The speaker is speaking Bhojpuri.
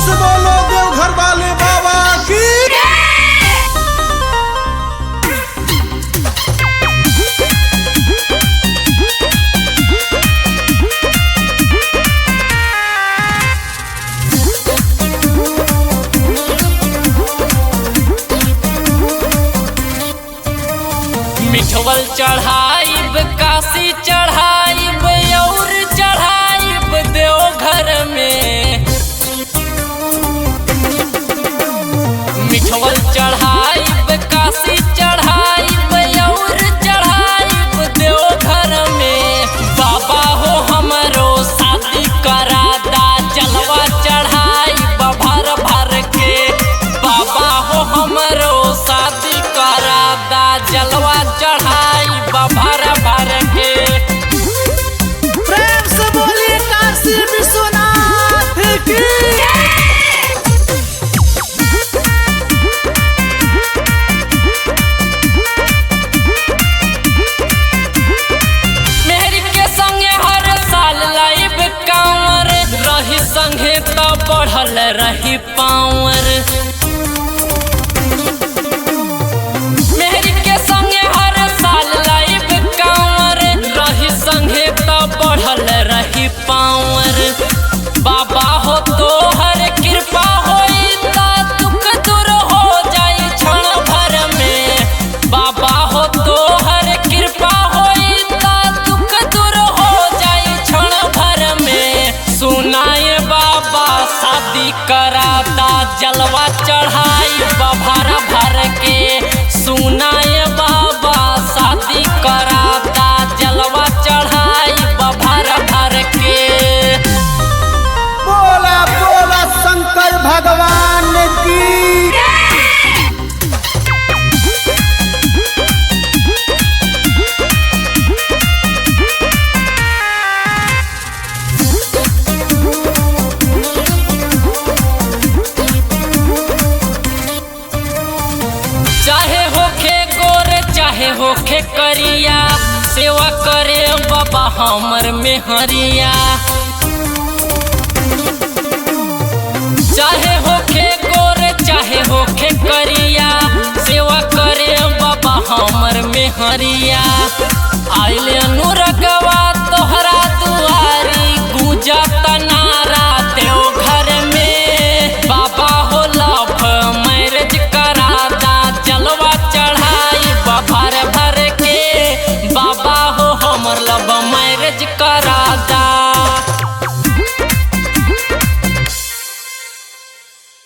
से बोलो देवघर वाले बाबा की। मिठवल चढ़ाइब, काशी चढ़ाइब और चढ़ाइब देवघर में। मिठवल चढ़ाइब, काशी चढ़ाइब और चढ़ाइब देवघर में। बाबा हो हमरो शादी करा दा, जलवा चढ़ाइब भर भर के। बाबा हो हमरो शादी करा दा, जलवा चढ़ाइब भर भर के। प्रेम से बोलिए काशी विश्वनाथ की। मेहरी के संगे हर साल लाइब कांवर, रही संगे तो बढ़ल रही पावर। मेहरी के संगे हर साल लाइब कांवर, रही संगे तो बढ़ल रही पावर। बाबा हो तोहर कृपा होई ता दुख दूर हो जाई क्षण भर में। बाबा हो तोहर कृपा होई ता दुख दूर हो जाई क्षण भर में। सुनाए बाबा शादी कराता, जलवा चढ़ाई भर भर के। सुनाए बाबा शादी कराता, जलवा चढ़ाई भर भर के। बोला बोला शंकर भगवान की। चाहे होखे गोर चाहे होखे करिया, सेवा करे बाबा हमर मेहरिया। चाहे होखे गोर चाहे होखे करिया, सेवा करे बाबा हमर मेहरिया। आइले अनुरगवा तोहरा दुआरी, गूंजत नारा देवघर में। बाबा हो लव मैरिज कराता, जलवा चढ़ाई भर भर के। बाबा हो हमर लव मैरिज करा